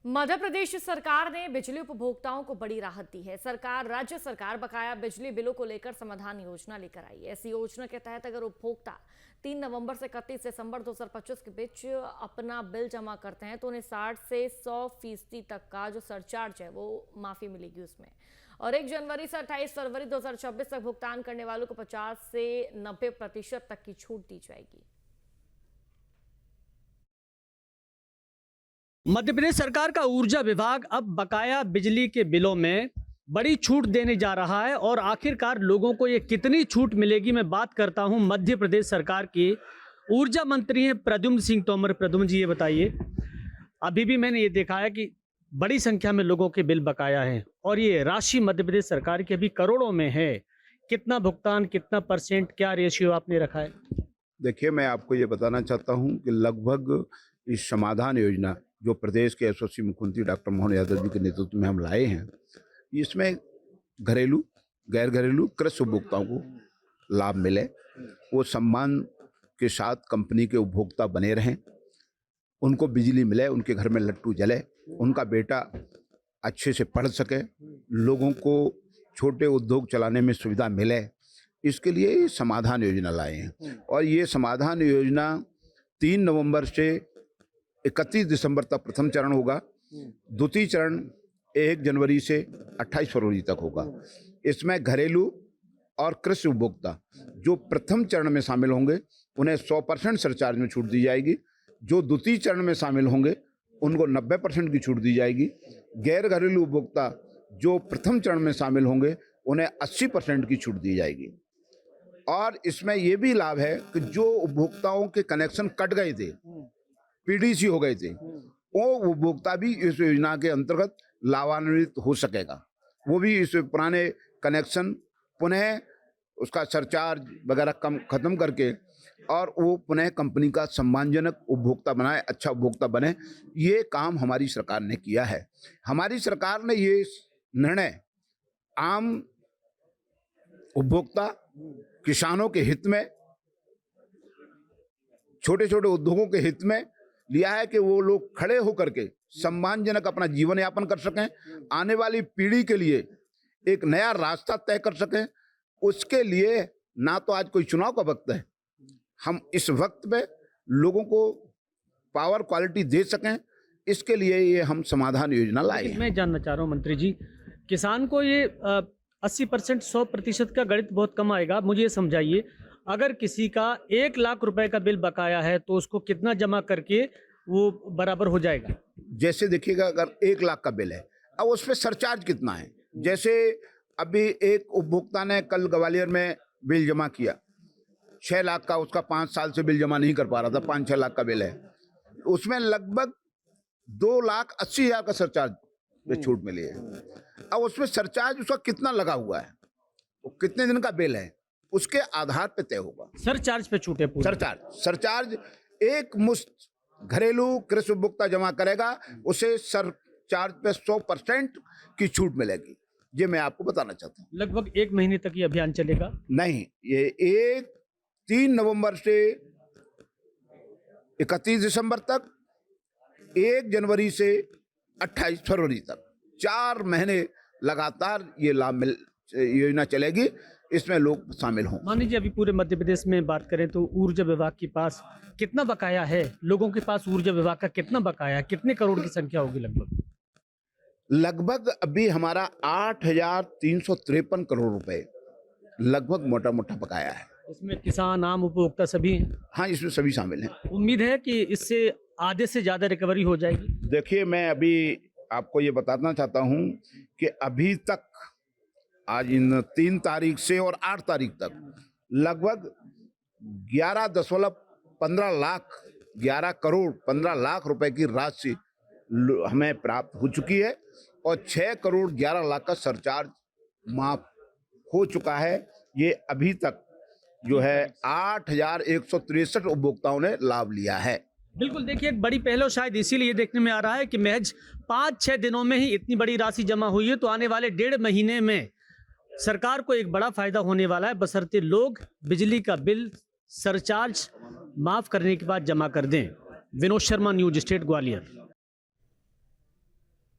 मध्य प्रदेश सरकार ने बिजली उपभोक्ताओं को बड़ी राहत दी है। राज्य सरकार बकाया बिजली बिलों को लेकर समाधान योजना लेकर आई है। ऐसी योजना के तहत अगर उपभोक्ता 3 नवंबर से 31 दिसंबर 2025 के बीच अपना बिल जमा करते हैं तो उन्हें 60 से 100% तक का जो सरचार्ज है वो माफी मिलेगी उसमें। और 1 जनवरी से 28 फरवरी 2026 तक भुगतान करने वालों को 50 से 90% तक की छूट दी जाएगी। मध्य प्रदेश सरकार का ऊर्जा विभाग अब बकाया बिजली के बिलों में बड़ी छूट देने जा रहा है। और आखिरकार लोगों को ये कितनी छूट मिलेगी, मैं बात करता हूं मध्य प्रदेश सरकार की ऊर्जा मंत्री हैं प्रद्युम्न सिंह तोमर। प्रद्युम्न जी, ये बताइए, अभी भी मैंने ये देखा है कि बड़ी संख्या में लोगों के बिल बकाया हैं और ये राशि मध्य प्रदेश सरकार की अभी करोड़ों में है। कितना भुगतान, कितना परसेंट, क्या रेशियो आपने रखा है? देखिए, मैं आपको ये बताना चाहता हूँ कि लगभग इस समाधान योजना जो प्रदेश के यशस्वी मुख्यमंत्री डॉक्टर मोहन यादव जी के नेतृत्व में हम लाए हैं, इसमें घरेलू, गैर घरेलू, कृषि उपभोक्ताओं को लाभ मिले, वो सम्मान के साथ कंपनी के उपभोक्ता बने रहें, उनको बिजली मिले, उनके घर में लट्टू जले, उनका बेटा अच्छे से पढ़ सके, लोगों को छोटे उद्योग चलाने में सुविधा मिले, इसके लिए ये समाधान योजना लाए हैं। और ये समाधान योजना 3 नवंबर से 31 दिसंबर तक प्रथम चरण होगा, द्वितीय चरण 1 जनवरी से 28 फरवरी तक होगा। इसमें घरेलू और कृषि उपभोक्ता जो प्रथम चरण में शामिल होंगे उन्हें 100% सरचार्ज में छूट दी जाएगी। जो द्वितीय चरण में शामिल होंगे उनको 90% की छूट दी जाएगी। गैर घरेलू उपभोक्ता जो प्रथम चरण में शामिल होंगे उन्हें 80% की छूट दी जाएगी। और इसमें यह भी लाभ है कि जो उपभोक्ताओं के कनेक्शन कट गए थे, पीडीसी हो गए थे, वो उपभोक्ता भी इस योजना के अंतर्गत लाभान्वित हो सकेगा। वो भी इस पुराने कनेक्शन पुनः उसका सरचार्ज वगैरह कम खत्म करके और वो पुनः कंपनी का सम्मानजनक उपभोक्ता बनाए, अच्छा उपभोक्ता बने। ये काम हमारी सरकार ने किया है। हमारी सरकार ने ये निर्णय आम उपभोक्ता, किसानों के हित में, छोटे छोटे उद्योगों के हित में लिया है कि वो लोग खड़े होकर के सम्मानजनक अपना जीवन यापन कर सकें, आने वाली पीढ़ी के लिए एक नया रास्ता तय कर सकें। उसके लिए ना तो आज कोई चुनाव का वक्त है, हम इस वक्त पे लोगों को पावर क्वालिटी दे सकें, इसके लिए ये हम समाधान योजना लाए हैं। मैं जानना चाह रहा हूँ मंत्री जी, किसान को ये 80% 100% का गणित बहुत कम आएगा। मुझे ये समझाइए, अगर किसी का 1 लाख रुपए का बिल बकाया है तो उसको कितना जमा करके वो बराबर हो जाएगा? जैसे देखिएगा, अगर 1 लाख का बिल है, अब उस पर सरचार्ज कितना है। जैसे अभी एक उपभोक्ता ने कल ग्वालियर में बिल जमा किया, 6 लाख का, उसका 5 साल से बिल जमा नहीं कर पा रहा था, 5-6 लाख का बिल है, उसमें लगभग 2,80,000 का सरचार्ज पे छूट मिली है। अब उसमें सरचार्ज उसका कितना लगा हुआ है, वो कितने दिन का बिल है, उसके आधार पे तय होगा। सरचार्ज पे छूट है पूरी? सरचार्ज एक मुश्त घरेलू कृषि उपभोक्ता जमा करेगा, उसे सरचार्ज पे 100% की छूट मिलेगी। ये मैं आपको बताना चाहता हूँ। लगभग 1 महीने तक ये अभियान चलेगा? नहीं, ये 3 नवंबर से 31 दिसंबर तक, 1 जनवरी से 28 फरवरी तक 4 महीने लगातार ये लाभ योजना चलेगी। इसमें लोग शामिल हों। मान लीजिए अभी पूरे मध्य प्रदेश में बात करें तो ऊर्जा विभाग के पास कितना बकाया है? लोगों के पास ऊर्जा विभाग का कितना बकाया है? कितने करोड़ की संख्या होगी लगभग अभी हमारा 8,353 करोड़ रुपए लगभग मोटा मोटा बकाया है। इसमें किसान, आम उपभोक्ता सभी हैं? हाँ, इसमें सभी शामिल हैं। उम्मीद है कि इससे आधे से ज्यादा रिकवरी हो जाएगी? देखिए, मैं अभी आपको ये बताना चाहता हूँ कि अभी तक आज इन 3 तारीख से और 8 तारीख तक लगभग 11 करोड़ 15 लाख रुपए की राशि हमें प्राप्त हो चुकी है और 6 करोड़ 11 लाख का सरचार्ज माफ हो चुका है। ये अभी तक जो है 8,163 उपभोक्ताओं ने लाभ लिया है। बिल्कुल, देखिए एक बड़ी पहल, शायद इसीलिए देखने में आ रहा है कि महज 5-6 दिनों में ही इतनी बड़ी राशि जमा हुई है। तो आने वाले 1.5 महीने में सरकार को एक बड़ा फायदा होने वाला है, बशर्ते लोग बिजली का बिल सरचार्ज माफ करने के बाद जमा कर दें। Vinod Sharma, news state, Gwalior.